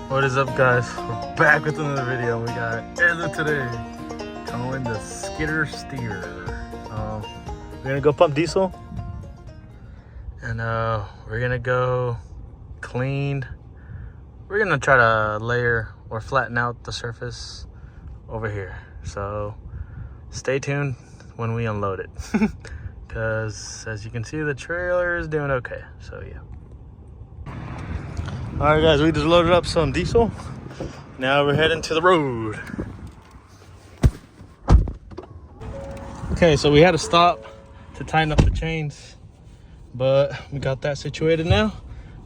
What is up, guys? We're back with another video. We got Edu today towing the skidder steer. We're gonna go pump diesel and we're gonna go clean. We're gonna try to layer or flatten out the surface over here. So stay tuned when we unload it because as you can see, the trailer is doing okay. So yeah. All right, guys, we just loaded up some diesel. Now we're heading to the road. Okay, so we had to stop to tighten up the chains, but we got that situated now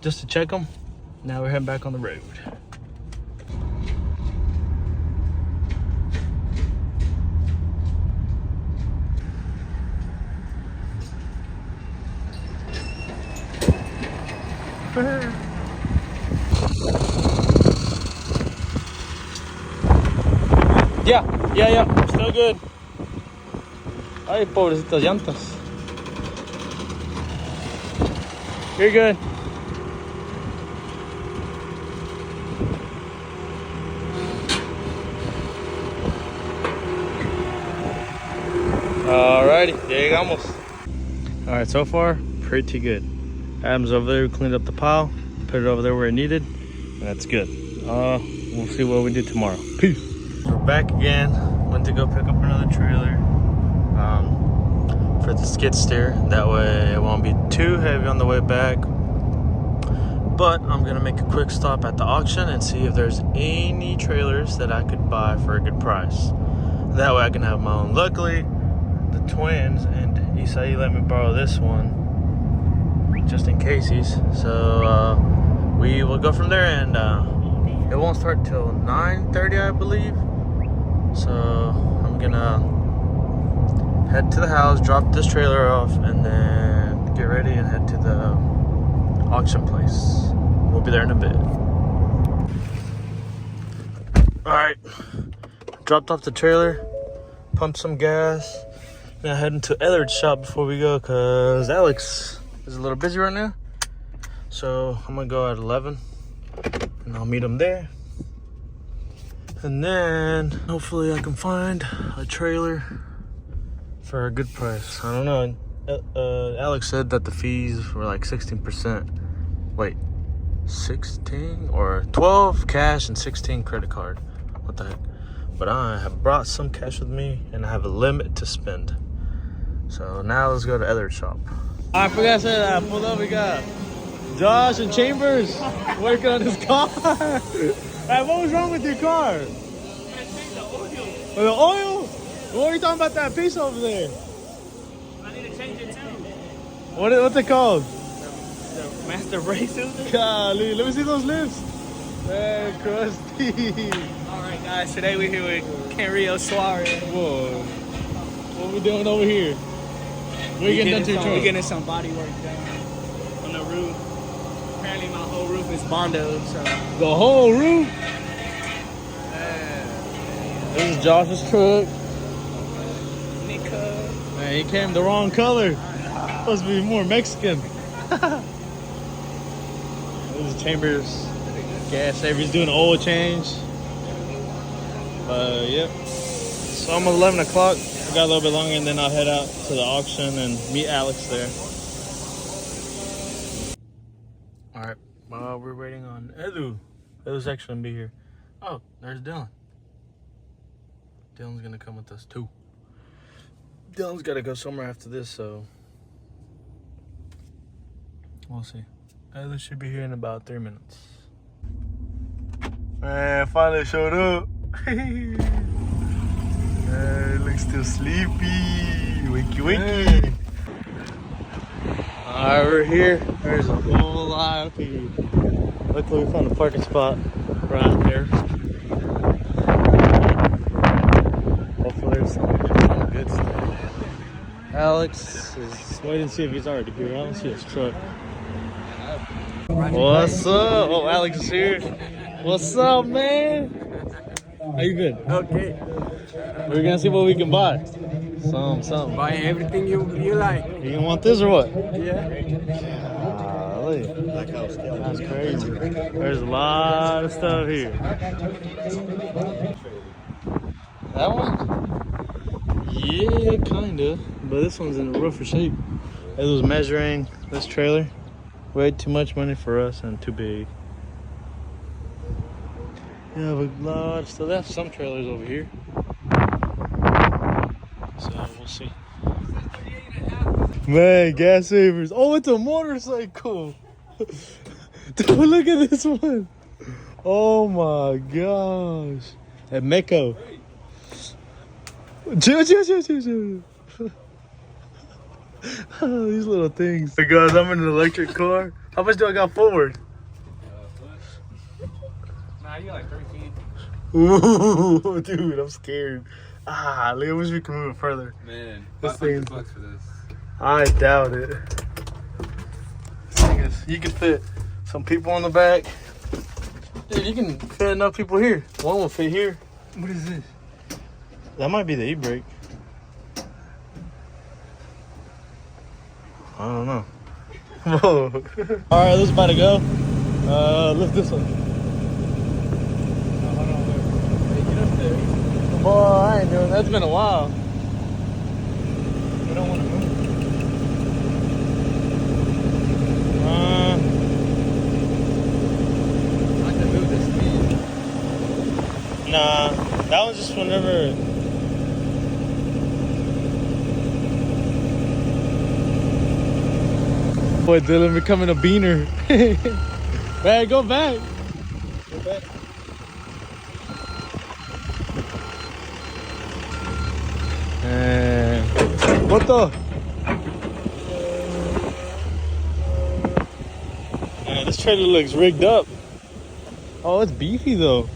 just to check them. Now we're heading back on the road. Yeah, still good. Ay, pobrecitas llantas. You're good. Alrighty, ya llegamos. Alright, so far, pretty good. Adam's over there, we cleaned up the pile, put it over there where it needed, and that's good. We'll see what we do tomorrow. Peace. We're back again. Went to go pick up another trailer for the skid steer. That way it won't be too heavy on the way back. But I'm gonna make a quick stop at the auction and see if there's any trailers that I could buy for a good price. That way I can have my own. Luckily, the twins and Isai let me borrow this one just in cases. So we will go from there, and it won't start till 9:30, I believe. So I'm gonna head to the house, drop this trailer off, and then get ready and head to the auction place. We'll be there in a bit. Alright, dropped off the trailer, pumped some gas. Now heading to Ellard's shop before we go because Alex is a little busy right now. So I'm gonna go at 11 and I'll meet him there. And then hopefully I can find a trailer for a good price. I don't know. Alex said that the fees were like 16%. Wait, 16 or 12 cash and 16 credit card. What the heck? But I have brought some cash with me and I have a limit to spend. So now let's go to Ellard's shop. I forgot to say that. I pulled up. We got Josh and Chambers working on his car. Hey, what was wrong with your car? I changed the oil. The oil? What are you talking about that piece over there? I need to change it too. What's it called? The master braces. Golly, let me see those lips. Hey, crusty. Alright guys, today we're here with Kenrio Suarez. Whoa. What we doing over here? We're getting done to your truck. We're getting some body work done on the roof. Apparently my whole roof is Bondo, so. The whole roof? This is Josh's truck. Nika. Man, he came the wrong color. Supposed to be more Mexican. This is Chambers. Gas saver. He's doing an oil change. Yep. So I'm at 11 o'clock. I got a little bit longer and then I'll head out to the auction and meet Alex there. Alright, while we're waiting on Edu. Edu's actually gonna be here. Oh, there's Dylan. Dylan's gonna come with us too. Dylan's gotta go somewhere after this, so we'll see. Edu should be here in about 3 minutes. Man, finally showed up. Looks still sleepy. Wakey, wakey. Alright, we're here. There's a whole lot of people. Luckily, we found a parking spot right there. Hopefully, there's some good stuff. Alex is waiting to see if he's already here. I don't see his truck. What's up? Oh, Alex is here. What's up, man? How you been? Okay. We're gonna see what we can buy. Something. Buy everything you like. You want this or what? Yeah. golly. Like how scale. That's crazy. There's a lot of stuff here. That one? Yeah, kinda. But this one's in a rougher shape. It was measuring this trailer. Way too much money for us and too big. You have a lot of stuff. They have some trailers over here. So we'll see. Man, gas savers. Oh, it's a motorcycle. Dude, look at this one. Oh my gosh. At Mecco. Chill. Oh, these little things. Hey guys, I'm in an electric car. How much do I got forward? Nah, you got like 3 feet. Ooh, dude, I'm scared. I wish we could move it further. Man, This $500 thing- for this. I doubt it. This thing is, you can fit some people on the back. Dude, you can fit enough people here. One will fit here. What is this? That might be the e-brake. I don't know. Whoa. All right, this is about to go. Lift this one. Hold on, wait. Hey, get up there. Boy, I ain't doing that. It's been a while. We don't want to move. I can move this speed. Nah, that was just whenever. Boy, Dylan becoming a beaner. Man, go back. Go back. And what the? Man, this trailer looks rigged up. Oh, it's beefy though.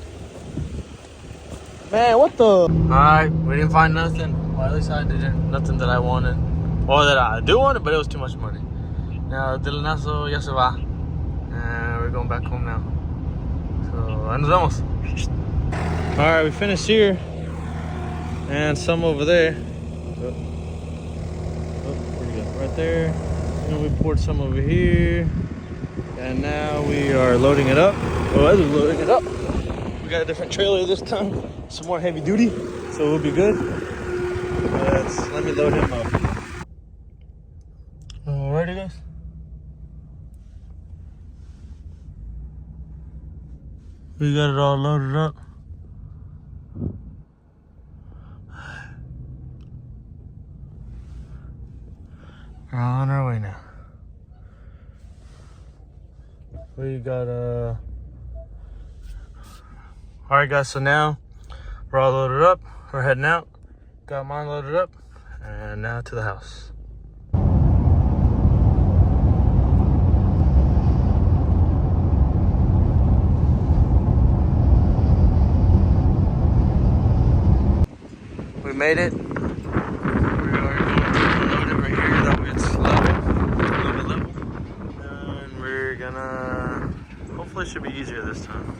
Man, what the? Alright, we didn't find nothing. Well, at least I didn't. Nothing that I wanted. Or that I do want it, but it was too much money. Now, Dylanazo ya se va. And we're going back home now. So, ahí nos vemos. Alright, we finished here. And some over there. Oh, where'd you go? Right there. And we poured some over here. And now we are loading it up. Oh, I was loading it up. We got a different trailer this time. Some more heavy duty. So we'll be good. Let me load him up. Alrighty, guys. We got it all loaded up. We're on our way now. We got Alright guys, so now we're all loaded up. We're heading out. Got mine loaded up. And now to the house. We made it. We are going to load it right here. That way it's level. A little bit level. And we're gonna, hopefully it should be easier this time.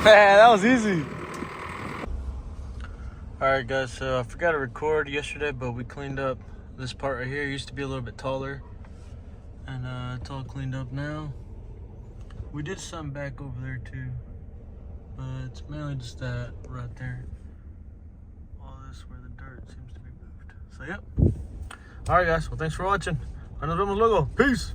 Man, that was easy. Alright guys, so I forgot to record yesterday, but we cleaned up this part right here. It used to be a little bit taller. And it's all cleaned up now. We did some back over there too. But it's mainly just that right there. All this where the dirt seems to be moved. So yep. Alright guys, well thanks for watching. Nos vemos luego. Peace.